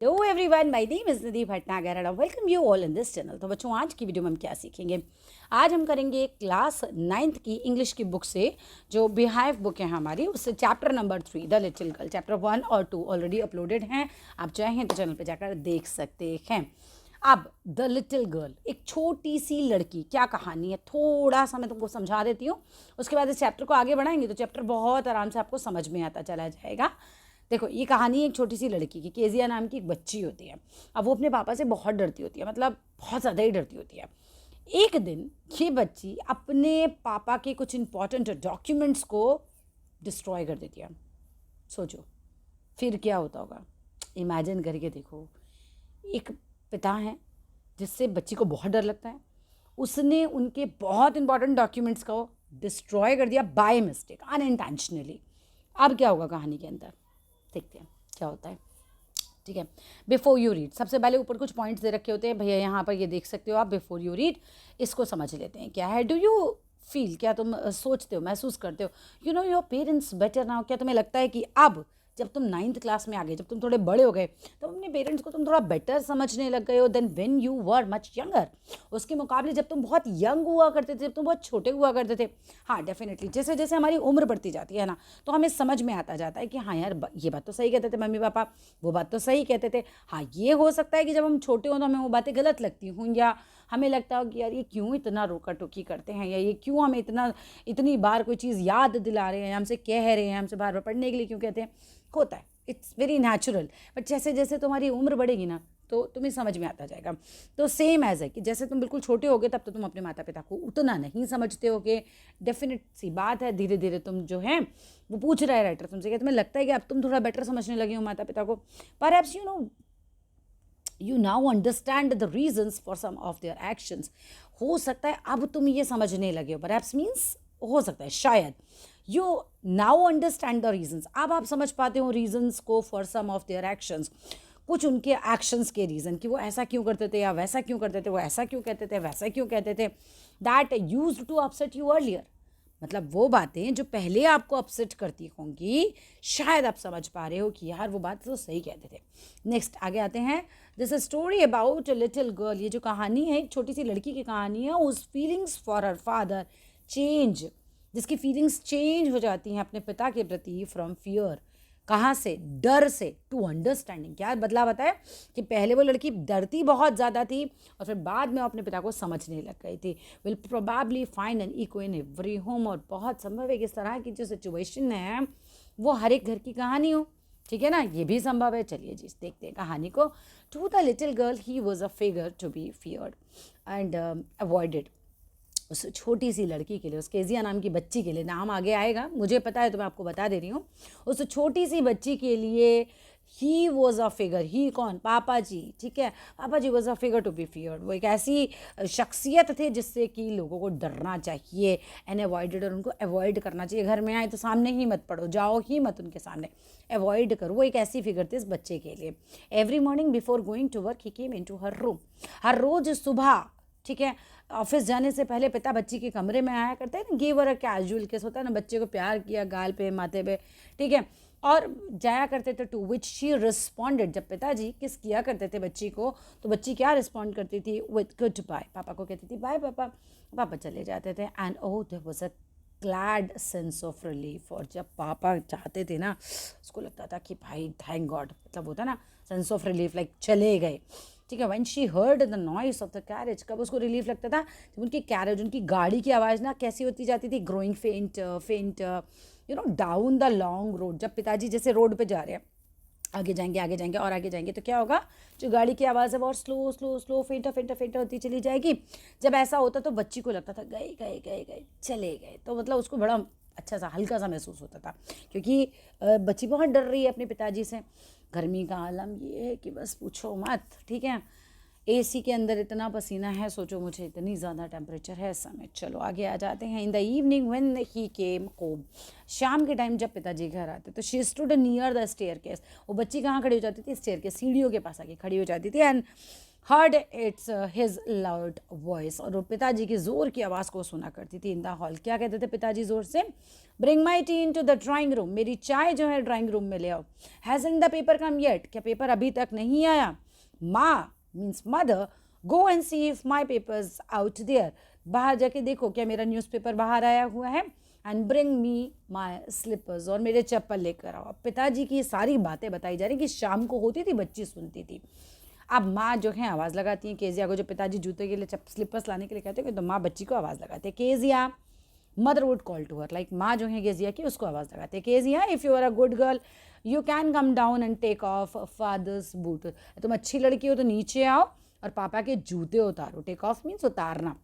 Hello everyone, my name is Nidhi Bhatnagar and welcome you all in this channel. तो बच्चों, आज की video में हम क्या सीखेंगे? आज हम करेंगे क्लास 9th की इंग्लिश की बुक से, जो बिहाइव बुक है हमारी, उससे chapter number 3 the little girl. Chapter 1 और 2 ऑलरेडी अपलोडेड हैं, आप चाहें तो चैनल पर जाकर देख सकते हैं। अब द लिटिल गर्ल, एक छोटी सी लड़की, क्या कहानी है थोड़ा सा मैं तुमको समझा देती हूँ। उसके बाद इस चैप्टर को आगे बढ़ाएंगे तो चैप्टर बहुत आराम से आपको समझ में आता चला जाएगा। देखो, ये कहानी एक छोटी सी लड़की की, केजिया नाम की एक बच्ची होती है। अब वो अपने पापा से बहुत डरती होती है, मतलब बहुत ज़्यादा ही डरती होती है। एक दिन ये बच्ची अपने पापा के कुछ इंपॉर्टेंट डॉक्यूमेंट्स को डिस्ट्रॉय कर देती है। सोचो फिर क्या होता होगा, इमेजिन करके देखो। एक पिता है जिससे बच्ची को बहुत डर लगता है, उसने उनके बहुत इंपॉर्टेंट डॉक्यूमेंट्स को डिस्ट्रॉय कर दिया बाय मिस्टेक, अनइंटेंशनली। अब क्या होगा कहानी के अंदर, देखते हैं क्या होता है। ठीक है, बिफोर यू रीड, सबसे पहले ऊपर कुछ पॉइंट्स दे रखे होते हैं भैया, यहाँ पर ये देख सकते हो आप। बिफोर यू रीड इसको समझ लेते हैं क्या है। डू यू फील, क्या तुम सोचते हो, महसूस करते हो, you know your parents better now? क्या तुम्हें लगता है कि अब जब तुम 9th क्लास में आ गए, जब तुम थोड़े बड़े हो गए, तब अपने पेरेंट्स को तुम थोड़ा बेटर समझने लग गए हो then when you were much younger? उसके मुकाबले जब तुम बहुत यंग हुआ करते थे, जब तुम बहुत छोटे हुआ करते थे। हाँ, डेफिनेटली जैसे जैसे हमारी उम्र बढ़ती जाती है ना, तो हमें समझ में आता जाता है कि हाँ यार, ये बात तो सही कहते थे मम्मी पापा, वो बात तो सही कहते थे। हाँ, ये हो सकता है कि जब हम छोटे हों तो हमें वो बातें गलत लगती हों, या हमें लगता हो कि यार ये क्यों इतना रोका टोकी करते हैं, या ये क्यों हमें इतनी बार कोई चीज़ याद दिला रहे हैं, हमसे कह रहे हैं, हमसे बार बार पढ़ने के लिए क्यों कहते हैं। होता है, इट्स वेरी नेचुरल। बट जैसे जैसे तुम्हारी उम्र बढ़ेगी ना, तो तुम्हें समझ में आता जाएगा। तो सेम एज है कि जैसे तुम बिल्कुल छोटे होगे तब तो तुम अपने माता पिता को उतना नहीं समझते होगे। डेफिनेट सी बात है, धीरे धीरे तुम जो है, वो पूछ रहा है राइटर तुमसे कि तुम्हें लगता है कि अब तुम थोड़ा बेटर समझने लगे हो माता पिता को। Perhaps you now understand the reasons for some of their actions. हो सकता है अब तुम ये समझने लगे हो, परहैप्स मीन्स हो सकता है, शायद। You now understand the reasons, अब आप समझ पाते हो रीजंस को for some of their actions, कुछ उनके एक्शंस के रीज़न, कि वो ऐसा क्यों करते थे, या वैसा क्यों करते थे, वो ऐसा क्यों कहते थे, वैसा क्यों कहते थे। That used to upset you earlier, मतलब वो बातें जो पहले आपको अपसेट करती होंगी, शायद आप समझ पा रहे हो कि यार वो बात तो सही कहते थे। नेक्स्ट आगे आते हैं। This is story about a little girl, ये जो कहानी है एक छोटी सी लड़की की कहानी है। उस feelings for her father change, जिसकी फीलिंग्स चेंज हो जाती हैं अपने पिता के प्रति, फ्रॉम फियर, कहाँ से, डर से, टू अंडरस्टैंडिंग। क्या बदला बताए कि पहले वो लड़की डरती बहुत ज़्यादा थी और फिर बाद में अपने पिता को समझने लग गई थी। Will probably find an echo in every home, और बहुत संभव है कि इस तरह की जो सिचुएशन है वो हर एक घर की कहानी हो। ठीक है ना, ये भी संभव है। चलिए जी, देखते हैं कहानी को। To the little girl he was a figure to be feared and avoided. उस छोटी सी लड़की के लिए, उस केजिया नाम की बच्ची के लिए, नाम आगे आएगा मुझे पता है तो मैं आपको बता दे रही हूँ। उस छोटी सी बच्ची के लिए ही वॉज अ फिगर, ही कौन, पापा जी। ठीक है, पापा ji was a figure to be feared. वो एक ऐसी शख्सियत थे जिससे कि लोगों को डरना चाहिए, एंड अवॉइडेड, और उनको अवॉइड करना चाहिए। घर में आए तो सामने ही मत पढ़ो, जाओ ही मत उनके सामने, अवॉइड करो। वो एक ऐसी फिगर थी इस बच्चे के लिए। Every morning before going to work he came in to her room, हर रोज सुबह, ठीक है, ऑफिस जाने से पहले पिता बच्ची के कमरे में आया करते हैं ना, गिव अ कैजुअल किस, होता है ना, बच्चे को प्यार किया गाल पे, माथे पे, ठीक है, और जाया करते थे। टू विच शी रिस्पॉन्डेड, जब पिताजी किस किया करते थे बच्ची को, तो बच्ची क्या रिस्पॉन्ड करती थी, विथ गुड बाय, पापा को कहती थी बाय पापा, पापा चले जाते थे। And oh there was a glad sense of relief, और जब पापा चाहते थे ना, उसको लगता था कि भाई थैंक गॉड, मतलब होता ना सेंस ऑफ रिलीफ, लाइक चले गए। ठीक है, when she heard the noise of the carriage, कब उसको रिलीफ लगता था, जब उनकी कैरेज, उनकी गाड़ी की आवाज़ ना कैसी होती जाती थी, ग्रोइंग फेंट फेंट, you know, down the long road. जब पिताजी जैसे रोड पे जा रहे हैं, आगे जाएंगे आगे जाएंगे और आगे जाएंगे, तो क्या होगा, जो गाड़ी की आवाज़ है वो और स्लो स्लो स्लो, फेंटा फेंटा फेंटा होती चली जाएगी। जब ऐसा होता तो बच्ची को लगता था गए गए गए गए, चले गए, तो मतलब उसको बड़ा अच्छा सा हल्का सा महसूस होता था, क्योंकि बच्ची बहुत डर रही है अपने पिताजी से। गर्मी का आलम ये है कि बस पूछो मत। ठीक है, एसी के अंदर इतना पसीना है, सोचो मुझे, इतनी ज़्यादा टेम्परेचर है इस समय। चलो आगे आ जाते हैं। In the evening when he came home, शाम के टाइम जब पिताजी घर आते तो she stood near the staircase, वो बच्ची कहाँ खड़ी हो जाती थी, स्टेयर के सीढ़ियों के पास आके खड़ी हो जाती थी। And heard it's his loud voice, और वो पिताजी की ज़ोर की आवाज़ को सुना करती थी इन द हॉल। क्या कहते थे पिताजी ज़ोर से? Bring my tea into the drawing room, मेरी चाय जो है ड्राइंग रूम में ले आओ। Hasn't the paper come yet, क्या पेपर अभी तक नहीं आया? माँ means mother, go and see if my papers out there, बाहर जाके देखो क्या मेरा न्यूज़पेपर बाहर आया हुआ है। And bring me my slippers, और मेरे चप्पल लेकर आओ। अब पिताजी की सारी बातें बताई जा रही कि शाम को होती थी, बच्ची सुनती थी। अब माँ जो है आवाज़ लगाती है केजिया को, जो पिताजी जूते के लिए स्लीपर्स लाने के लिए कहते हैं, तो माँ बच्ची को आवाज़ लगाती है Kezia. Mother would call to her, like माँ जो है केजिया की उसको आवाज़ लगाती है Kezia, if you are a good girl you can come down and take off father's boot, तुम अच्छी लड़की हो तो नीचे आओ और पापा के जूते उतारो। टेक ऑफ मीन्स उतारना,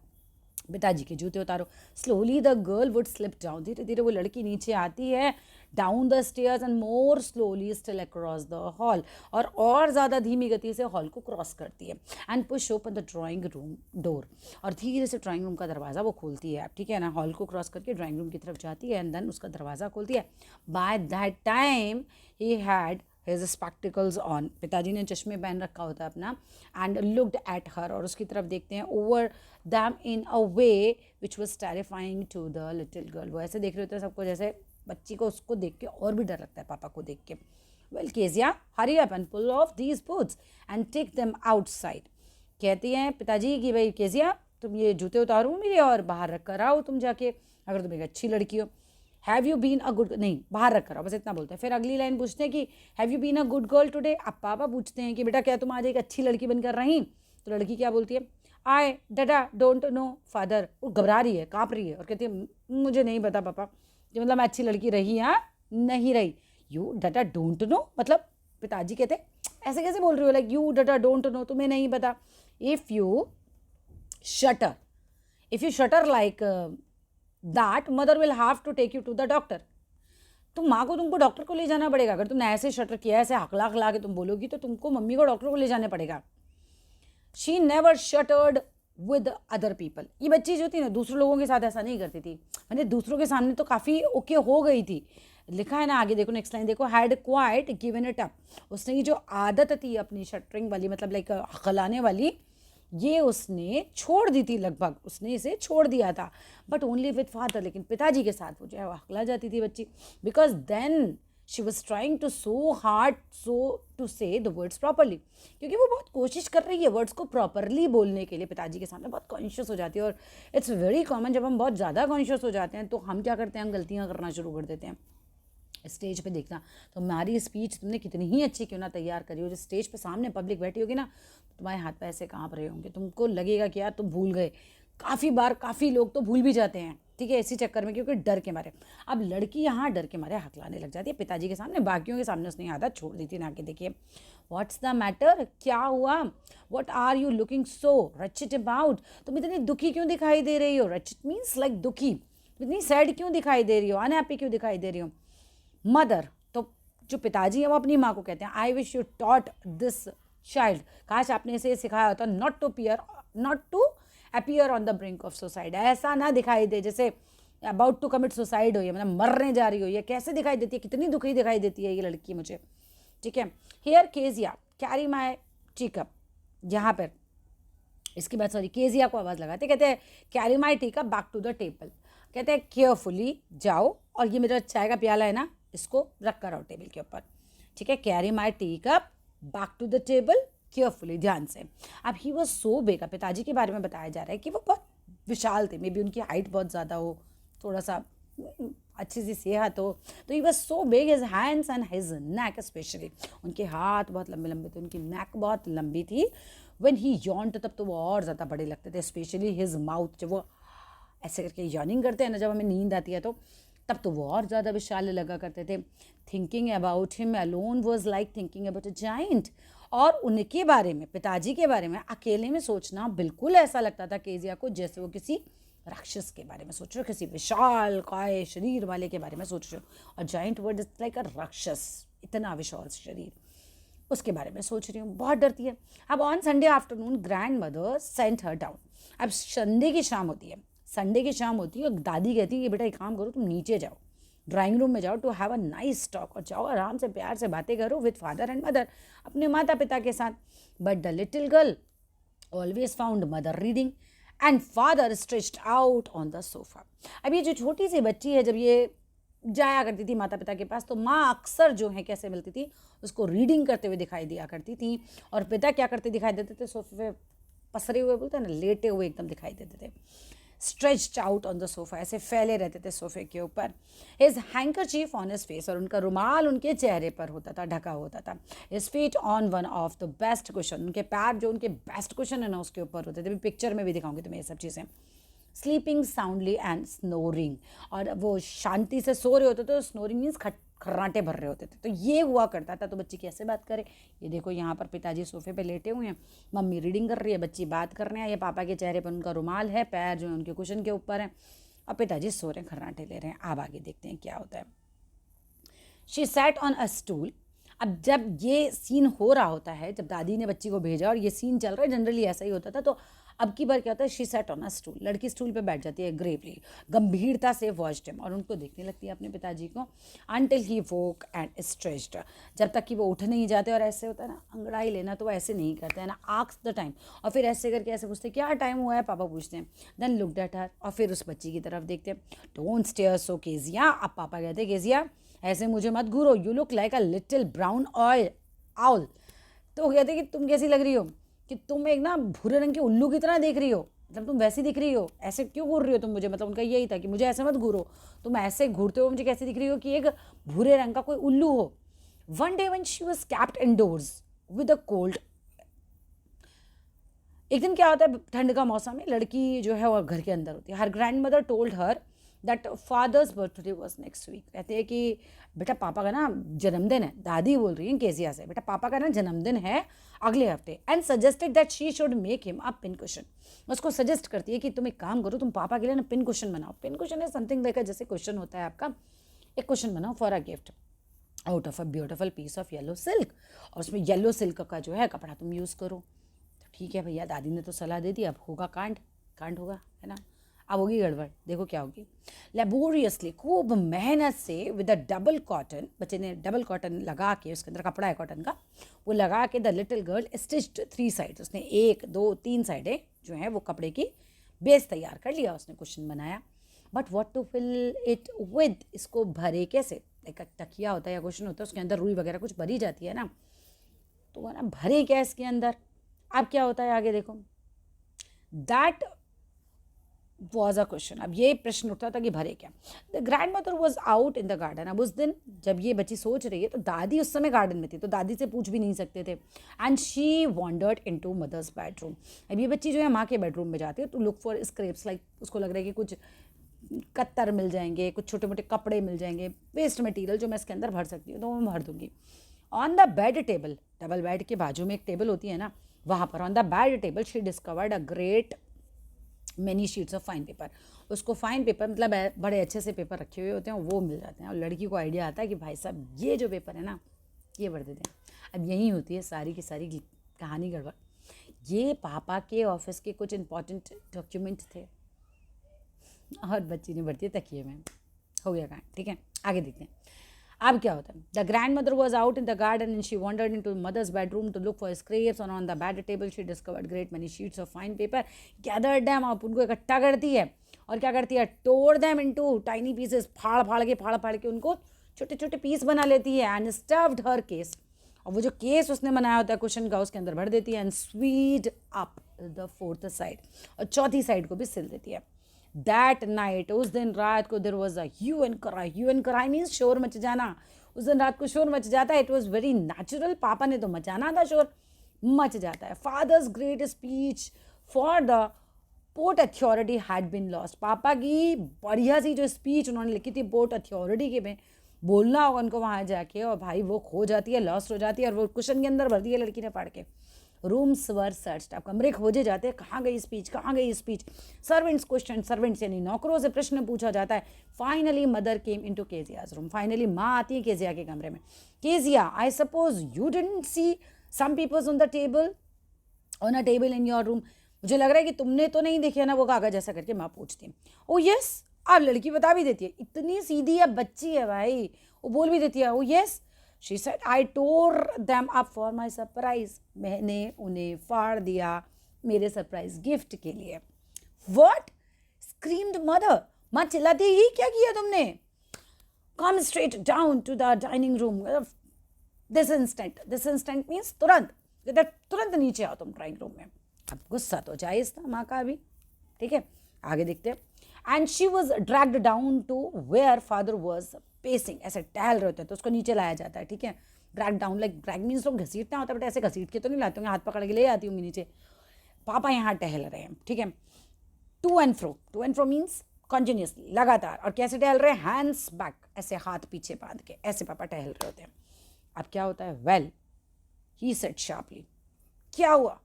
पिताजी के जूते उतारो। Slowly the girl would slip down, धीरे धीरे वो लड़की नीचे आती है, down the stairs and more slowly still across the hall, और ज़्यादा धीमी गति से हॉल को क्रॉस करती है। And push open the drawing room door, और धीरे से ड्राइंग रूम का दरवाज़ा वो खोलती है। ठीक है ना, हॉल को क्रॉस करके ड्राइंग रूम की तरफ जाती है एंड देन उसका दरवाज़ा खोलती है। By that time he had his spectacles on, पिताजी ने चश्मे पहन रखा होता है अपना। एंड लुक्ड एट हर, और उसकी तरफ देखते हैं। Over them in a way which was terrifying to the little girl, वो ऐसे देख रहे होते हैं सबको जैसे बच्ची को उसको देख के और भी डर लगता है पापा को देख के। Well Kezia hurry up and pull off these boots and take them outside, कहती हैं पिताजी कि भाई केजिया तुम ये जूते उतारो मेरे और बाहर रख कर आओ तुम जाके, अगर तुम एक अच्छी लड़की हो। Have you been a good, नहीं बाहर रख कर आओ, बस इतना बोलते हैं। फिर अगली लाइन पूछते हैं कि have you been a good girl today, अब पापा पूछते हैं कि बेटा क्या तुम आज एक अच्छी लड़की बनकर रही? तो लड़की क्या बोलती है? आई डडा डोंट नो फादर, वो घबरा रही है, काँप रही है और कहती है मुझे नहीं पता पापा कि मतलब मैं अच्छी लड़की रही या नहीं रही। यू डडा डोंट नो, मतलब पिताजी कहते ऐसे कैसे बोल रही हो, like you da don't know, तुम्हें नहीं पता। If you stutter like that mother will have to take you to the doctor, तो माँ को तुमको डॉक्टर को ले जाना पड़ेगा। अगर तुमने ऐसे शटर किया, ऐसे हकला हकला के तुम बोलोगी तो तुमको मम्मी को डॉक्टर को ले जाना पड़ेगा। She never shattered with other people, ये बच्ची जो थी ना दूसरे लोगों के साथ ऐसा नहीं करती थी, मैंने दूसरों के सामने तो काफ़ी ओके हो गई थी। लिखा है ना आगे देखो, नेक्स्ट लाइन देखो, had quite given it up, उसने ये जो आदत थी अपनी शटरिंग वाली, मतलब लाइक हकलाने वाली, ये उसने छोड़ दी थी, लगभग उसने इसे छोड़ दिया था। बट ओनली विद फादर, लेकिन पिताजी के साथ वो जो है वो हकला जाती थी बच्ची, because then she was trying to so hard so to say the words properly, क्योंकि वो बहुत कोशिश कर रही है वर्ड्स को प्रॉपरली बोलने के लिए, पिताजी के सामने बहुत कॉन्शियस हो जाती है। और इट्स वेरी कॉमन, जब हम बहुत ज़्यादा कॉन्शियस हो जाते हैं तो हम क्या करते हैं, हम गलतियाँ करना शुरू कर देते हैं। स्टेज पे देखना, तो हमारी स्पीच तुमने कितनी ही अच्छी क्यों ना तैयार करी हो, जो स्टेज पे सामने पब्लिक बैठी होगी ना, तो तुम्हारे हाथ पैर ऐसे काँप रहे होंगे, तुमको लगेगा कि यार तुम भूल गए। काफ़ी बार काफ़ी लोग तो भूल भी जाते हैं, ठीक है, इसी चक्कर में, क्योंकि डर के मारे। अब लड़की यहाँ डर के मारे हकलाने लग जाती है पिताजी के सामने, बाकियों के सामने उसने आदत छोड़ दी थी ना। कि देखिए व्हाट्स द मैटर, क्या हुआ? What are you looking so wretched about, तुम इतनी दुखी क्यों दिखाई दे रही हो? रचिट मीन्स लाइक दुखी, इतनी सैड क्यों दिखाई दे रही हो, अनहैप्पी क्यों दिखाई दे रही हो? मदर, तो जो पिताजी है वो अपनी माँ को कहते हैं, I wish you taught this child, काश आपने इसे सिखाया होता, not to appear on the brink of suicide, ऐसा ना दिखाई दे जैसे अबाउट टू कमिट सुसाइड हो, ये मतलब मरने जा रही हो। ये कैसे दिखाई देती है, कितनी दुखी दिखाई देती है ये लड़की मुझे, ठीक है। Here Kezia carry my tea cup, यहाँ पर इसके बाद सॉरी केजिया को आवाज़ लगाते, कहते हैं carry my tea cup back to the table, कहते हैं केयरफुली जाओ और ये मेरा चाय का प्याला है ना, इसको रख कर आओ टेबल के ऊपर, ठीक है। Carry my tea cup back to the table carefully, ध्यान से। अब ही वॉज सो बिग, पिताजी के बारे में बताया जा रहा है कि वो बहुत विशाल थे, मे बी उनकी हाइट बहुत ज़्यादा हो, थोड़ा सा अच्छी सी सेहत हो, तो he was so big, his hands and his neck specially, उनके हाथ बहुत लंबे लंबे थे, उनकी नेक बहुत लंबी थी। व्हेन ही यॉन्ड, तब तो वो और ज़्यादा बड़े लगते थे, स्पेशली हिज माउथ, जब वो ऐसे करके यॉर्निंग करते हैं ना, जब हमें नींद आती है तो तब तो वो और ज़्यादा विशाल लगा करते थे। Thinking about him alone was like thinking about a giant, और उनके बारे में, पिताजी के बारे में अकेले में सोचना बिल्कुल ऐसा लगता था केजिया को जैसे वो किसी राक्षस के बारे में सोच रहे हो, किसी विशाल काय शरीर वाले के बारे में सोच रहे हो। और जाइंट वर्ड इज लाइक अ राक्षस, इतना विशाल शरीर, उसके बारे में सोच रही हूँ, बहुत डरती है। अब on Sunday afternoon grand mother sent her down, अब संडे की शाम होती है, संडे की शाम होती है और दादी कहती है कि बेटा एक काम करो, तुम नीचे जाओ, ड्राइंग रूम में जाओ to have a nice talk, और जाओ आराम से प्यार से बातें करो विद फादर एंड मदर, अपने माता पिता के साथ। But the little girl always found mother reading and father stretched out on the sofa. अब ये जो छोटी सी बच्ची है, जब ये जाया करती थी माता पिता के पास, तो माँ अक्सर जो है कैसे मिलती थी, उसको रीडिंग करते हुए दिखाई दिया करती थी। और पिता क्या करते दिखाई देते थे, सोफे पे पसरे हुए, बोलते हैं ना, लेटे हुए एकदम दिखाई देते थे। Stretched out on the sofa, ऐसे फैले रहते थे सोफे के ऊपर। His handkerchief on his face, और उनका रुमाल उनके चेहरे पर होता था, ढका होता था। His feet on one of the best cushion, उनके पैर जो उनके बेस्ट कुशन है ना उसके ऊपर होते थे। अभी पिक्चर में भी दिखाऊंगी तुम्हें ये सब चीज़ें। स्लीपिंग साउंडली एंड स्नोरिंग, और वो शांति से सो रहे होते थे। स्नोरिंग मीन्स खर्राटे भर रहे होते थे। तो ये हुआ करता था। तो बच्ची कैसे बात करे, ये देखो यहाँ पर पिताजी सोफे पे लेटे हुए हैं, मम्मी रीडिंग कर रही है, बच्ची बात कर रहे हैं, ये पापा के चेहरे पर उनका रुमाल है, पैर जो है उनके कुशन के ऊपर है, और पिताजी सो रहे हैं, खर्राटे ले रहे हैं। अब आगे देखते हैं क्या होता है। She sat on a stool. अब जब ये सीन हो रहा होता है, जब दादी ने बच्ची को भेजा और ये सीन चल रहा है, जनरली ऐसा ही होता था, तो अब की बार क्या होता है, she sat on a stool, लड़की स्टूल पे बैठ जाती है, ग्रेवली, गंभीरता से वॉच्ड हिम, और उनको देखने लगती है अपने पिताजी को, until he woke and stretched, जब तक कि वो उठ नहीं जाते। और ऐसे होता है ना, अंगड़ाई लेना, तो वो ऐसे नहीं करते हैं ना, आस्क द टाइम, और फिर ऐसे करके ऐसे पूछते हैं क्या टाइम हुआ है, पापा पूछते हैं। देन लुक्ड एट हर, और फिर उस बच्ची की तरफ देखते हैं। डोंट स्टेयर सो केजिया, अब पापा कहते हैं केजिया ऐसे मुझे मत घूरो, you look like a little brown oil owl. तो कहते कि तुम कैसी लग रही हो, कि तुम एक ना भूरे रंग के उल्लू की तरह देख रही हो, मतलब तुम वैसी दिख रही हो, ऐसे क्यों घूर रही हो तुम मुझे। मतलब उनका यही था कि मुझे ऐसे मत घूरो, तुम ऐसे घूरते हो मुझे कैसी दिख रही हो कि एक भूरे रंग का कोई उल्लू हो। One day when she was kept indoors with a cold, एक दिन क्या होता है, ठंड का मौसम है, लड़की जो है वो घर के अंदर होती है। Her grandmother told her that father's birthday was next week. कहते हैं कि बेटा पापा का ना जन्मदिन है, दादी बोल रही है केजिया से, बेटा पापा का ना जन्मदिन है अगले हफ्ते, and suggested that she should make him a pin cushion. उसको सजेस्ट करती है कि तुम एक काम करो, तुम पापा के लिए ना पिन कुशन बनाओ। पिन कुशन है समथिंग लाइक जैसे क्वेश्चन होता है आपका, एक क्वेश्चन बनाओ for a gift out of a beautiful piece of yellow silk, और उसमें येलो सिल्क का जो है कपड़ा तुम यूज़ करो। तो ठीक है भैया, दादी ने तो सलाह दे दी, अब होगा कांड, कांड होगा, है ना। अब होगी गड़बड़, देखो क्या होगी। लेबोरियसली, खूब मेहनत से, विद अ डबल कॉटन, बच्चे ने डबल कॉटन लगा के, उसके अंदर कपड़ा है कॉटन का, वो लगा के, the little girl stitched 3 sides, उसने 1 2 3 साइडें जो है वो कपड़े की बेस तैयार कर लिया, उसने क्वेश्चन बनाया। But what to fill it with, इसको भरे कैसे, एक तकिया होता है या क्वेश्चन होता है, उसके अंदर रुई वगैरह कुछ भरी जाती है ना, तो वो ना भरे क्या इसके अंदर। अब क्या होता है आगे देखो, दैट वॉज अ क्वेश्चन। अब ये प्रश्न उठता था कि भरे क्या। The grandmother was out in the garden. अब उस दिन जब ये बच्ची सोच रही है, तो दादी उस समय गार्डन में थी, तो दादी से पूछ भी नहीं सकते थे। And she wandered into mother's bedroom. अब ये बच्ची जो है माँ के बेडरूम में जाती है, तो लुक फॉर स्क्रेप्स, लाइक उसको लग रहा है कि कुछ कत्तर मिल जाएंगे, कुछ छोटे मोटे कपड़े मिल जाएंगे, वेस्ट मटेरियल जो मैं इसके अंदर भर सकती हूँ, तो मैं भर दूंगी। On the bed table, double bed के बाजू में एक टेबल होती है ना, वहाँ पर on the bed table she discovered a great many sheets of fine paper. उसको फाइन पेपर मतलब बड़े अच्छे से पेपर रखे हुए होते हैं, वो मिल जाते हैं। और लड़की को आइडिया आता है कि भाई साहब ये जो पेपर है ना, ये भर देते हैं। अब यही होती है सारी की सारी कहानी गड़बड़। ये पापा के ऑफिस के कुछ इंपॉर्टेंट डॉक्यूमेंट थे, और बच्ची ने भरती है तकिए में। हो गया कहानी, ठीक है, आगे देखते हैं। अब क्या होता है, the grandmother was out in the garden and she wandered into mother's bedroom to look for scraps, और on the bed table she discovered great many sheets of fine paper, gathered them, आप उनको इकट्ठा करती है, और क्या करती है, tore them into tiny pieces, फाड़ फाड़ के उनको छोटे छोटे पीस बना लेती है। एंड स्टफ्ड हर केस, और वो जो केस उसने बनाया होता है क्वेश्चन का, उसके अंदर भर देती है। And sewed up the 4th side, और चौथी साइड को भी सिल देती है। दैट नाइट, उस दिन रात को, there was a hue and cry. Hue and cry means शोर मच जाना। उस दिन रात को शोर मच जाता है। इट वॉज वेरी नेचुरल, पापा ने तो मचाना था, शोर मच जाता है। Fathers great speech for the port authority had been lost. पापा की बढ़िया सी जो स्पीच उन्होंने लिखी थी पोर्ट अथॉरिटी के में, बोलना होगा उनको वहाँ जाके, और भाई वो खो जाती है, लॉस्ट हो जाती है, और वो क्वेश्चन के अंदर भर दी है लड़की ने पढ़ के। रूम्स वर सर्च्ड, अब कमरे खोजे जाते हैं, कहाँ गई स्पीच, कहाँ गई स्पीच। सर्वेंट्स क्वेश्चन, सर्वेंट्स यानी नौकरों से प्रश्न पूछा जाता है। Finally mother came into Kezia's room, finally माँ आती है केजिया के कमरे में। Kezia, I suppose you didn't see some peoples on the table, on a table in your room. मुझे लग रहा है कि तुमने तो नहीं देखे ना वो कागज, ऐसा करके माँ पूछती है। ओ यस, अब लड़की बता भी देती है, इतनी सीधी अब बच्ची है भाई, वो बोल भी देती है। Oh yes, she said, I tore them up for my surprise, मैंने उन्हें फाड़ दिया मेरे सरप्राइज गिफ्ट के लिए। वॉट, स्क्रीम्ड मदर, माँ चिल्लाती, ही क्या किया तुमने? Come straight down to the dining room this instant means तुरंत, तुरंत नीचे आओ तुम ड्राइंग रूम में। अब गुस्सा तो जायज़ था माँ का भी, ठीक है, आगे देखते हैं। And she was dragged down to where father was pacing, ऐसे टहल रहे होते हैं तो उसको नीचे लाया जाता है, ठीक है। Drag down, like drag means लोग घसीटना होता है, बट ऐसे घसीट के तो नहीं लाते होंगे, हाथ पकड़ के ले आती होंगी नीचे। पापा यहाँ टहल रहे हैं, ठीक है। To and fro means continuously, लगातार। और कैसे टहल रहे हैं? हैंड्स बैक, ऐसे हाथ पीछे बांध के, ऐसे पापा टहल रहे होते हैं। अब क्या होता है? वेल, ही सेड शार्पली, क्या हुआ?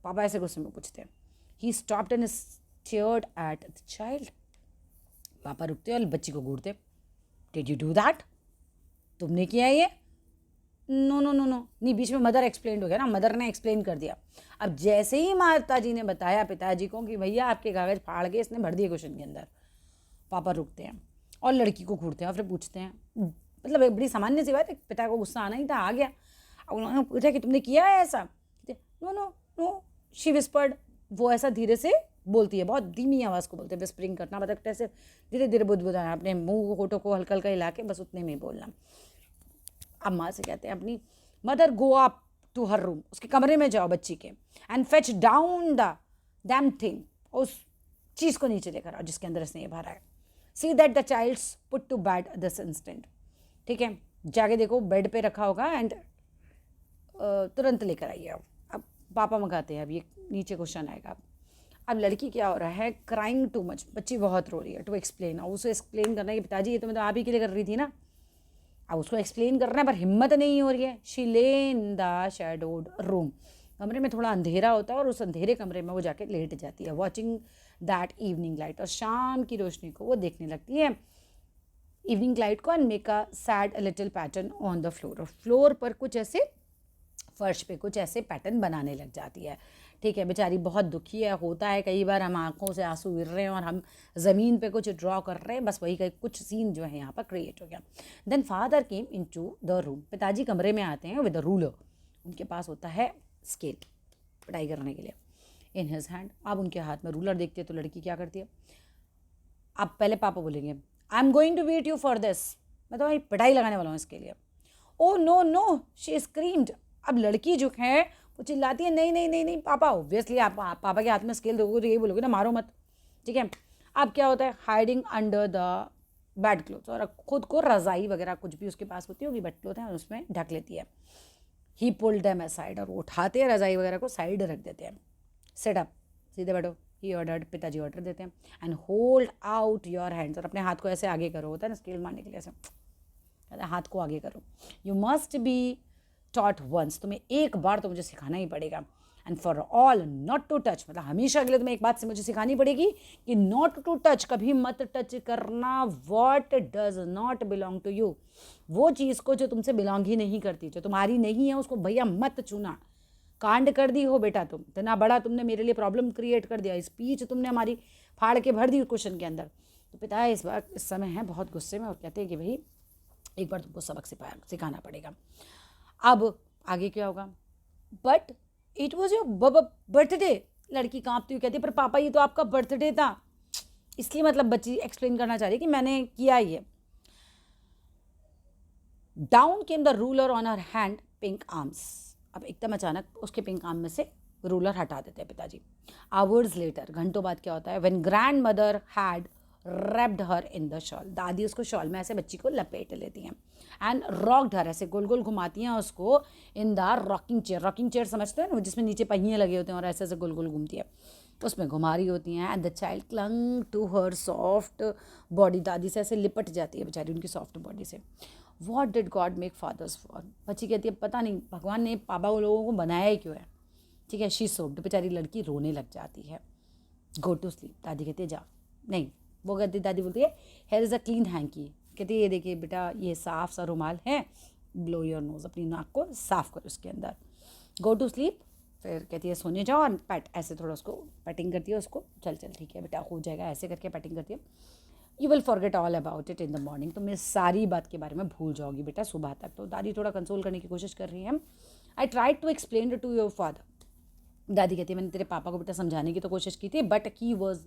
पापा ऐसे गुस्से में पूछते हैं। He stopped and stared at the child. पापा रुकते और बच्ची को घूरते। Did you do that? तुमने किया ये? नो नो नो नो, नहीं, बीच में मदर एक्सप्लेन हो गया ना, मदर ने एक्सप्लेन कर दिया। अब जैसे ही माता जी ने बताया पिताजी को कि भैया आपके कागज फाड़ के इसने भर दिए क्वेश्चन के अंदर, पापा रुकते हैं और लड़की को घूरते हैं और फिर पूछते हैं, मतलब एक बड़ी सामान्य सी बात है, पिता को गुस्सा आना ही था, आ गया। अब उन्होंने पूछा कि तुमने किया है ऐसा? No no no, she whispered, वो ऐसा धीरे से बोलती है, बहुत धीमी आवाज़ को बोलते हैं, विस्परिंग करना मतलब ऐसे धीरे धीरे बुदबुदाना, अपने मुंह होठों को हल्का हल्का हिला के बस उतने में बोलना। अब माँ से कहते हैं अपनी, mother go up to her room, उसके कमरे में जाओ बच्ची के, and fetch down the damn thing, उस चीज़ को नीचे लेकर आओ जिसके अंदर इसने ये भरा है। See that the child's put to bed this instant, ठीक है, जाके देखो बेड पे रखा होगा एंड तुरंत लेकर आइए। अब पापा मंगाते हैं, अब ये नीचे क्वेश्चन आएगा। अब लड़की क्या हो रहा है? क्राइंग टू मच, बच्ची बहुत रो रही है। टू एक्सप्लेन, और उसे एक्सप्लेन करना है कि पिताजी ये तो मैं तो आप ही के लिए कर रही थी ना। अब उसको एक्सप्लेन करना है पर हिम्मत नहीं हो रही है। शी ले इन द शैडोड रूम, कमरे में थोड़ा अंधेरा होता है और उस अंधेरे कमरे में वो जाके लेट जाती है। वॉचिंग दैट इवनिंग लाइट, और शाम की रोशनी को वो देखने लगती है, इवनिंग लाइट को, and make a sad little pattern on the floor, और फ्लोर पर कुछ ऐसे, फर्श पे कुछ ऐसे पैटर्न बनाने लग जाती है, ठीक है। बेचारी बहुत दुखी है, होता है कई बार हम आंखों से आंसू गिर रहे हैं और हम ज़मीन पे कुछ ड्रॉ कर रहे हैं, बस वही का कुछ सीन जो है यहाँ पर क्रिएट हो गया। Then father came into the room, पिताजी कमरे में आते हैं विद अ रूलर, उनके पास होता है स्केल पिटाई करने के लिए, इन हिज हैंड। अब उनके हाथ में रूलर देखते हैं तो लड़की क्या करती है? अब पहले पापा बोलेंगे, I am going to wait you for this, मैं तो भाई पिटाई लगाने वाला हूँ इसके लिए। Oh no no, she screamed, अब लड़की जो है वो चिल्लाती है, नहीं नहीं नहीं नहीं पापा। ऑब्वियसली आप पापा के हाथ में स्केल दोगे तो यही बोलोगे ना, मारो मत, ठीक है। अब क्या होता है? Hiding under the bed clothes, और खुद को रज़ाई वगैरह कुछ भी उसके पास होती होगी, बेड क्लोथ है, उसमें ढक लेती है। ही पुल्ड देम असाइड, और वो उठाते हैं रज़ाई वगैरह को, साइड रख देते हैं। सेट अप, सीधे बैठो, ही ऑर्डर्ड, पिताजी ऑर्डर देते हैं। And hold out your hands, और अपने हाथ को ऐसे आगे करो, होता है ना स्केल मारने के लिए, ऐसे हाथ को आगे करो। You must be taught once, तुम्हें एक बार तो मुझे सिखाना ही पड़ेगा। And for all not to touch, मतलब हमेशा के लिए तुम्हें एक बात से मुझे सिखानी पड़ेगी कि नॉट टू टच, कभी मत टच करना what does not belong to you, वो चीज़ को जो तुमसे बिलोंग ही नहीं करती, जो तुम्हारी नहीं है, उसको भैया मत छूना। कांड कर दी हो बेटा तुम, इतना बड़ा तुमने मेरे लिए प्रॉब्लम क्रिएट कर दिया, स्पीच तुमने हमारी फाड़ के भर दी क्वेश्चन के अंदर। तो पिता इस समय है बहुत गुस्से में और कहते हैं कि भाई एक बार तुमको सबक सिखाना पड़ेगा। अब आगे क्या होगा? But it was your birthday, लड़की कांपती हुई कहती है, पर पापा ये तो आपका बर्थडे था, इसलिए मतलब बच्ची एक्सप्लेन करना चाह रही कि मैंने किया ये। Down came the ruler on her hand pink arms, अब एकदम अचानक उसके पिंक आर्म में से रूलर हटा देते हैं पिताजी। आवर्स लेटर, घंटों बाद क्या होता है? When grand mother had wrapped her in the shawl, दादी उसको शॉल में ऐसे बच्ची को लपेट लेती हैं। एंड रॉक्ड हर, ऐसे गोल गोल घुमाती हैं उसको, in the rocking chair, rocking chair समझते हैं ना, जिसमें नीचे पहिए लगे होते हैं और ऐसे ऐसे गोल गोल घूमती है, उसमें घुमा रही होती हैं। And the child clung to her soft body, दादी से ऐसे लिपट जाती है बेचारी उनकी सॉफ्ट बॉडी से। What did God make fathers for, बच्ची कहती है पता नहीं भगवान ने पापा लोगों को बनाया ही क्यों है, ठीक है। शी सोप्ड, बेचारी लड़की रोने लग जाती है। गो टू स्लीप, दादी कहती है जा, नहीं वो कहती, दादी बोलती है here is a clean hanky, कहती है ये देखिए बेटा ये साफ सा रुमाल है, ब्लो योर नोज, अपनी नाक को साफ करो उसके अंदर। गो टू स्लीप, फिर कहती है सोने जाओ, और पैट ऐसे थोड़ा उसको पैटिंग करती है उसको, चल चल ठीक है बेटा हो जाएगा, ऐसे करके पैटिंग करती है। You will forget all about it in the morning, तुम इस सारी बात के बारे में भूल जाओगी बेटा सुबह तक। तो दादी थोड़ा कंसोल करने की कोशिश कर रही है। I tried to explain to your father, दादी कहती है मैंने तेरे पापा को बेटा समझाने की तो कोशिश की थी, but he was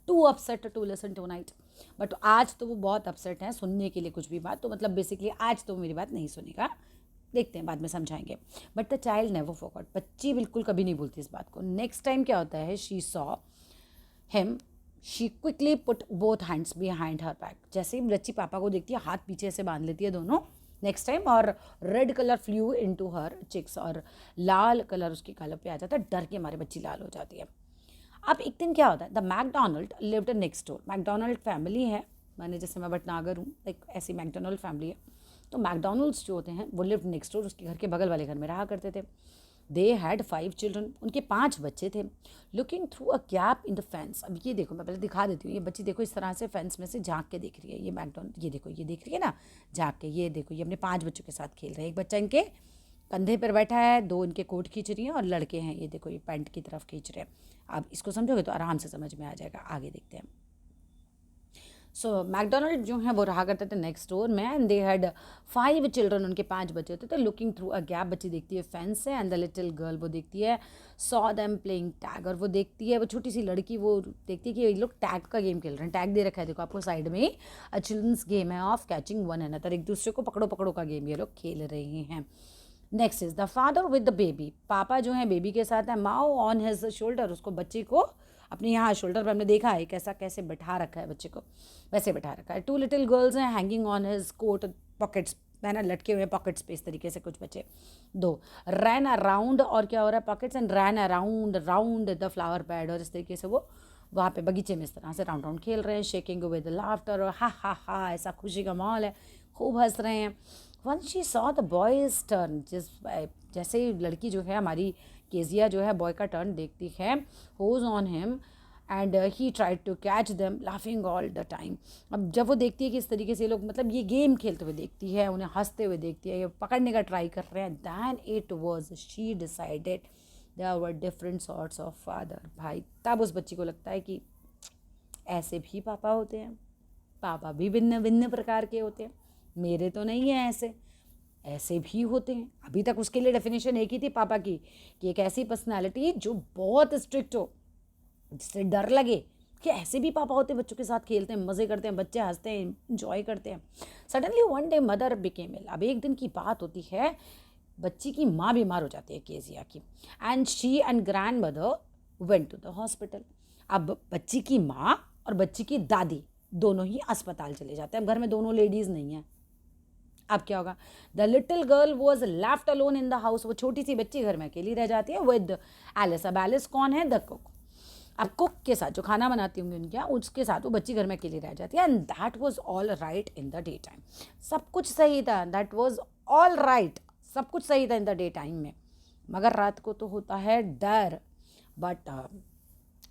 too upset to listen tonight. But आज तो वो बहुत अपसेट हैं सुनने के लिए कुछ भी बात, तो मतलब बेसिकली आज तो मेरी बात नहीं सुनेगा, देखते हैं बाद में समझाएंगे। But the child never forgot, बच्ची बिल्कुल कभी नहीं भूलती इस बात को। नेक्स्ट टाइम क्या होता है, she saw him, she quickly put both hands behind her back. जैसे ही बच्ची पापा को देखती है हाथ पीछे से बांध लेती है दोनों नेक्स्ट टाइम, और red colour flew into her cheeks, और लाल कलर उसके गालों पे आ जाता है, डर के मारे बच्ची लाल हो जाती है। अब एक दिन क्या होता है, the McDonald lived next door. McDonald family है, मैंने जैसे मैं भटनागर हूँ एक ऐसी मैकडोनल्ड फैमिली है, तो मैकडोनल्ड्स जो होते हैं वो लिव्ड नेक्स्ट डोर, उसके घर के बगल वाले घर में रहा करते थे। दे हैड 5 चिल्ड्रन, उनके 5 बच्चे थे। Looking through a gap in the fence, अब ये देखो मैं पहले दिखा देती हूँ, ये बच्ची देखो इस तरह से फेंस में से झाँक के देख रही है, ये मैकडोनल्ड, ये देखो ये देख रही है ना झाँक के, ये देखो ये अपने 5 बच्चों के साथ खेल रहे हैं। एक बच्चा इनके कंधे पर बैठा है, 2 इनके कोट खींच रही हैं, और लड़के हैं ये देखो ये पैंट की तरफ खींच रहे हैं। आप इसको समझोगे तो आराम से समझ में आ जाएगा, आगे देखते हैं। सो मैकडोनल्ड जो है वो रहा करते थे नेक्स्ट डोर में, एंड दे हैड 5 चिल्ड्रन, उनके 5 बच्चे होते थे। लुकिंग थ्रू अ गैप, बच्ची देखती है फैंस से, एंड द लिटिल गर्ल वो देखती है सॉ देम प्लेइंग टैग, और वो देखती है, वो छोटी सी लड़की वो देखती है कि ये लोग टैग का गेम खेल रहे हैं। टैग दे रखा है देखो आपको साइड में, अ चिल्ड्रंस गेम है ऑफ कैचिंग वन अनदर, एक दूसरे को पकड़ो पकड़ो का गेम ये लोग खेल रहे हैं। Next is the father with the baby, पापा जो है बेबी के साथ है, माओ ऑन हिज शोल्डर, उसको बच्चे को अपने यहाँ शोल्डर पर हमने देखा है कैसा कैसे बैठा रखा है बच्चे को, वैसे बैठा रखा है। 2 लिटिल गर्ल्स हैं hanging on his coat pockets, ना लटके हुए पॉकेट्स पे इस तरीके से कुछ बच्चे। 2 रैन अराउंड, और क्या हो रहा है pockets, and ran around round the flower bed, और इस तरीके से वो वहाँ पे बगीचे में इस तरह से राउंड राउंड खेल रहे हैं। शेकिंग विद लाफ्टर, और हा ऐसा खुशी का माहौल है, खूब हंस रहे हैं। One she saw the boys turn, जैसे ही लड़की जो है हमारी केजिया जो है बॉय का टर्न देखती है, hose on him and he tried to catch them laughing all the time. अब जब वो देखती है कि इस तरीके से लोग मतलब ये गेम खेलते हुए देखती है, उन्हें हंसते हुए देखती है, ये पकड़ने का ट्राई कर रहे हैं, then it was she decided there were different sorts of father. भाई तब उस बच्ची को लगता है कि ऐसे भी पापा होते हैं, पापा भी भिन्न भिन्न प्रकार के होते हैं, मेरे तो नहीं है ऐसे, ऐसे भी होते हैं। अभी तक उसके लिए डेफिनेशन एक ही थी पापा की, कि एक ऐसी पर्सनालिटी जो बहुत स्ट्रिक्ट हो, जिससे डर लगे कि ऐसे भी पापा होते हैं, बच्चों के साथ खेलते हैं, मज़े करते हैं, बच्चे हंसते हैं, इंजॉय करते हैं। Suddenly one day mother became ill, अब एक दिन की बात होती है, बच्ची की माँ बीमार हो जाती है केजिया की, and she and grandmother went to the hospital. अब बच्ची की माँ और बच्ची की दादी दोनों ही अस्पताल चले जाते हैं, अब घर में दोनों लेडीज़ नहीं हैं। अब क्या होगा, the little girl was left alone in the house, वो छोटी सी बच्ची घर में अकेली रह जाती है विद एलिस। अब एलिस कौन है, द कुक, अब कुक के साथ जो खाना बनाती होंगी उनके यहाँ, उसके साथ वो बच्ची घर में अकेली रह जाती है। And that was all right in the day time, सब कुछ सही था, दैट वॉज ऑल राइट, सब कुछ सही था इन द डे टाइम में, मगर रात को तो होता है डर। But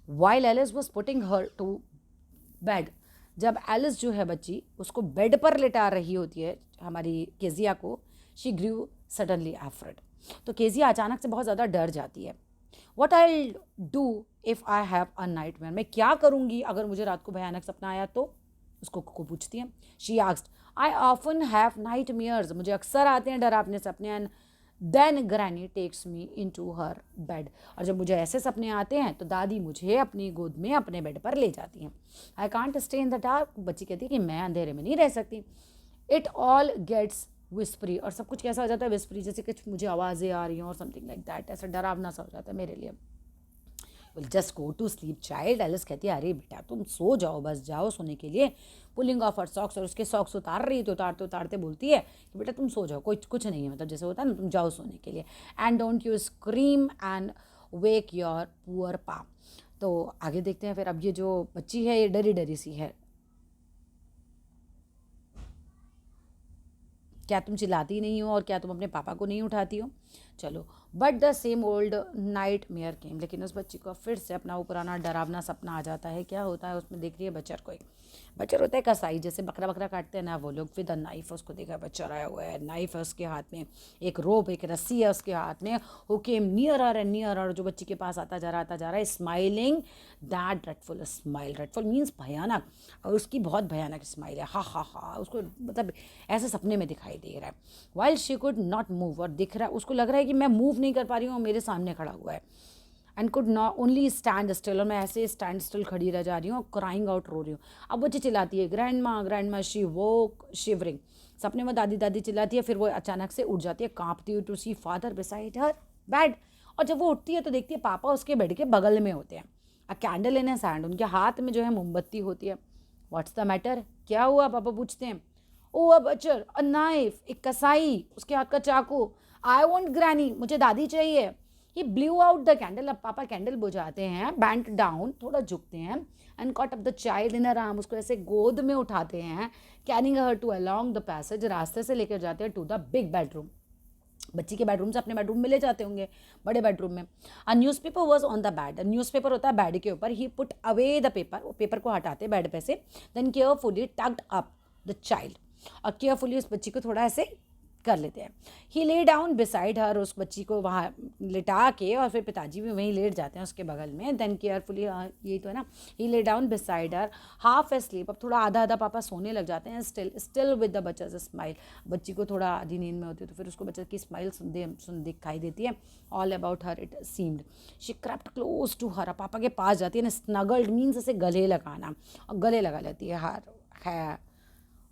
while Alice was putting her to bed, जब एलिस जो है बच्ची उसको बेड पर लेटा रही होती है हमारी केजिया को, शी ग्रू सडनली एफ्रेड, तो केजिया अचानक से बहुत ज़्यादा डर जाती है। What I do if I have a night mayor, मैं क्या करूँगी अगर मुझे रात को भयानक सपना आया तो, उसको को पूछती है। She asked I often have nightmares, मुझे अक्सर आते हैं डरावने सपने। And then granny takes me in to her bed, और जब मुझे ऐसे सपने आते हैं तो दादी मुझे अपनी गोद में अपने बेड पर ले जाती हैं। I can't stay in the dark, बच्ची कहती है कि मैं अंधेरे में नहीं रह सकती। इट ऑल गेट्स विस्परी, और सब कुछ कैसा हो जाता है विस्परी, जैसे कुछ मुझे आवाज़ें आ रही हैं और समथिंग लाइक दैट, ऐसा डरावना सा हो जाता है मेरे लिए। Will just go to sleep child, Alice कहती है अरे बेटा तुम सो जाओ, बस जाओ सोने के लिए। पुलिंग ऑफ हर सॉक्स, और उसके सॉक्स उतार रही है, तो उतारते उतारते बोलती है कि बेटा तुम सो जाओ, कोई कुछ नहीं है, मतलब जैसे होता है ना, तुम जाओ सोने के लिए। And don't you scream and wake your poor पा। तो आगे देखते हैं फिर, अब ये जो बच्ची है ये डरी डरी सी है, क्या तुम चिल्लाती नहीं हो और क्या तुम अपने पापा को नहीं उठाती हो, चलो। But the same old nightmare came, लेकिन उस बच्ची को फिर से अपना वो पुराना डरावना सपना आ जाता है। क्या होता है उसमें, देख रही है बच्चर को, एक बच्चर होता है कसाई, जैसे बकरा बकरा काटते हैं ना वो लोग, विद अ नाइफ, उसको देखा बच्चर आया हुआ है, नाइफ है उसके हाथ में, एक रोप एक रस्सी है उसके हाथ में। Who came nearer and nearer, जो बच्ची के पास आता जा रहा है, smiling that dreadful smile, dreadful means भयानक, और उसकी बहुत भयानक स्माइल है, हा, उसको मतलब ऐसे सपने में दिखाई दे रहा है। While she could not move, और दिख रहा है उसको, लग रहा है कि मैं मूव नहीं कर पा रही हूँ, मेरे सामने खड़ा हुआ है। And could not only stand still, और मैं ऐसे स्टैंड स्टिल खड़ी रह जा रही हूँ, क्राइंग आउट, रो रही हूँ। अब बच्ची चिल्लाती है ग्रैंड माँ, शी वोक शिवरिंग, सपने में दादी दादी चिल्लाती है, फिर वो अचानक से उठ जाती है कांपती हुई, to see father beside her bed, और जब वो उठती है तो देखती है पापा उसके बेड के बगल में होते हैं। अ कैंडल इन हिज हैंड, उनके हाथ में जो है मोमबत्ती होती है। व्हाट्स द मैटर, क्या हुआ, पापा पूछते हैं। ओ अ बचर, अ नाइफ, एक कसाई, उसके हाथ का चाकू। आई वॉन्ट ग्रैनी, मुझे दादी चाहिए। ही ब्लू आउट द कैंडल, अब पापा कैंडल बुझाते हैं, बैंट डाउन, थोड़ा झुकते हैं, and caught up the child in her arm, उसको ऐसे गोद में उठाते हैं, carrying her to along the passage, रास्ते से लेकर जाते हैं टू द बिग बेडरूम। बच्ची के बेडरूम से अपने बेडरूम में ले जाते होंगे, बड़े बेडरूम में। A newspaper was on the bed, newspaper होता है बेड के ऊपर। He put away the paper, वो पेपर को हटाते बेड पे से, then carefully tucked up the child, और केयरफुली उस बच्ची को थोड़ा ऐसे कर लेते हैं। ही ले डाउन बिसाइड हर, उस बच्ची को वहाँ लिटा के, और फिर पिताजी भी वहीं लेट जाते हैं उसके बगल में। देन केयरफुली, यही तो है ना, he lay down beside her, half asleep, अब थोड़ा आधा आधा पापा सोने लग जाते हैं। स्टिल विद द बच्चा स्माइल, बच्ची को थोड़ा आधी नींद में होती है तो फिर उसको बच्चे की स्माइल सुन दिखाई देती है। All about her it seemed, she crept close to her, पापा के पास जाती है ना, स्नगल्ड मीन्स ऐसे गले लगाना, और गले लगा लेती है।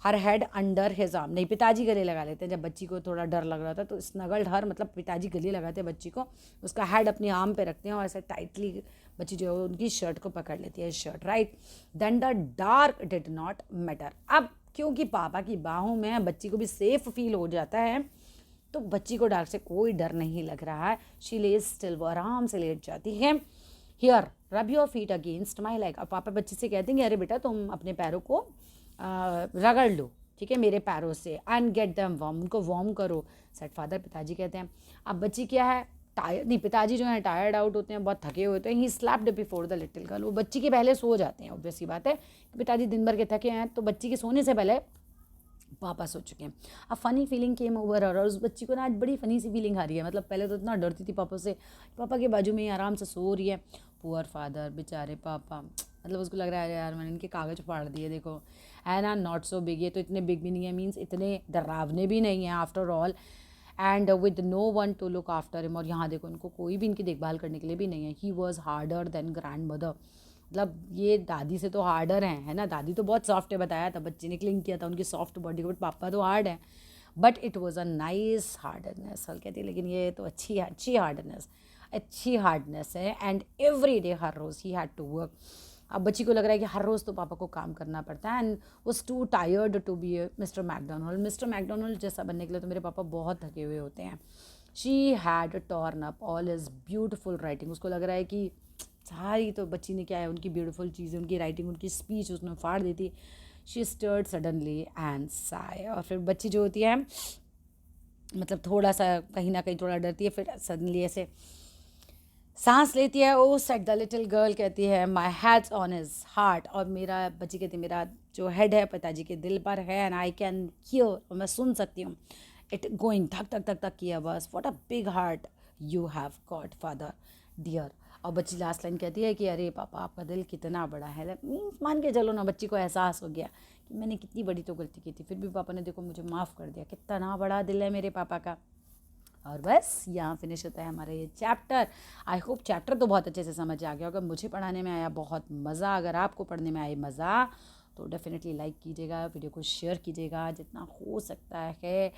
हर हेड अंडर हिज आर्म, नहीं पिताजी गले लगा लेते हैं, जब बच्ची को थोड़ा डर लग रहा था तो स्नगल्ड हर मतलब पिताजी गले लगाते हैं बच्ची को, उसका हेड अपनी आर्म पे रखते हैं और ऐसे टाइटली बच्ची जो है उनकी शर्ट को पकड़ लेती है, shirt, right. Then the dark did not matter, अब क्योंकि पापा की बाहों में बच्ची को भी सेफ फील हो जाता है तो बच्ची को डार्क से कोई डर नहीं लग रहा है। शी लेज स्टिल, वो आराम से लेट जाती है। Here rub your feet against my leg, अब पापा बच्ची से कहते हैं अरे बेटा तुम अपने पैरों को रगड़ लो, ठीक है, मेरे पैरों से, एंड गेट देम वार्म, उनको वार्म करो, सेट फादर, पिताजी कहते हैं। अब बच्ची क्या है, टायर्ड, नहीं पिताजी जो है टायर्ड आउट होते हैं, बहुत थके हुए होते हैं। ही slapped before the little girl, वो बच्ची के पहले सो जाते हैं, ऑब्वियस सी बात है, पिताजी दिन भर के थके हैं तो बच्ची के सोने से पहले पापा सो चुके हैं। अब फनी फीलिंग केम ओवर और उस बच्ची को ना आज बड़ी फनी सी फीलिंग आ रही है, मतलब पहले तो इतना डरती थी पापा से, पापा के बाजू में ही आराम से सो रही है। पुअर फादर, बेचारे पापा, मतलब उसको लग रहा है यार मैंने इनके कागज़ फाड़ दिए, देखो है ना, नॉट सो बिग, ये तो इतने बिग भी नहीं है, मीन्स इतने डरावने भी नहीं है after all, and with no one to look after him, और यहाँ देखो इनको कोई भी इनकी देखभाल करने के लिए भी नहीं है। He was harder than grand mother, मतलब ये दादी से तो हार्डर हैं, है ना, दादी तो बहुत सॉफ्ट है, बताया था बच्चे ने क्लिंग किया था उनकी सॉफ्ट बॉडी को, बट पापा तो हार्ड है, but it was a nice hardness, हल्के थी लेकिन ये तो अच्छी हार्डनेस है। एंड एवरी डे हर रोज़ ही हैड टू वर्क, अब बच्ची को लग रहा है कि हर रोज़ तो पापा को काम करना पड़ता है, and was too tired to be mister McDonald जैसा बनने के लिए तो मेरे पापा बहुत थके हुए होते हैं। She had torn up all is beautiful writing, उसको लग रहा है कि सारी तो बच्ची ने क्या है उनकी ब्यूटीफुल चीज़ें, उनकी राइटिंग, उनकी स्पीच उसने फाड़ दी थी। She stirred suddenly and sigh, और फिर बच्ची जो होती है मतलब थोड़ा सा कहीं ना कहीं थोड़ा डरती है, फिर सडनली ऐसे सांस लेती है। ओ सेट द लिटिल गर्ल, कहती है माई हैड्स ऑन हिज हार्ट, और मेरा बच्ची कहती है मेरा जो हेड है पिताजी के दिल पर है, एंड आई कैन हियर, और मैं सुन सकती हूँ इट गोइंग धक धक धक धक किया बस, what a big heart you have got father dear. और बच्ची लास्ट लाइन कहती है कि अरे पापा आपका दिल कितना बड़ा है, मान के चलो ना बच्ची को एहसास हो गया कि मैंने कितनी बड़ी तो गलती की थी, फिर भी पापा ने देखो मुझे माफ़ कर दिया, कितना बड़ा दिल है मेरे पापा का। और बस यहाँ फिनिश होता है हमारा ये चैप्टर। आई होप चैप्टर तो बहुत अच्छे से समझ आ गया होगा, मुझे पढ़ाने में आया बहुत मज़ा, अगर आपको पढ़ने में आए मज़ा तो डेफिनेटली लाइक कीजिएगा, वीडियो को शेयर कीजिएगा जितना हो सकता है,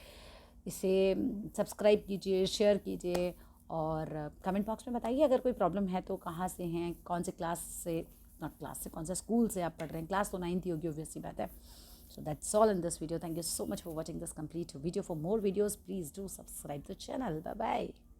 इसे सब्सक्राइब कीजिए, शेयर कीजिए, और कमेंट बॉक्स में बताइए अगर कोई प्रॉब्लम है तो कहाँ से हैं, कौन से क्लास से, नॉट क्लास से, कौन सा स्कूल से आप पढ़ रहे हैं, क्लास तो 9th ही होगी ऑब्वियसली बात है। So that's all in this video. Thank you so much for watching this complete video. For more videos, please do subscribe the channel. Bye bye.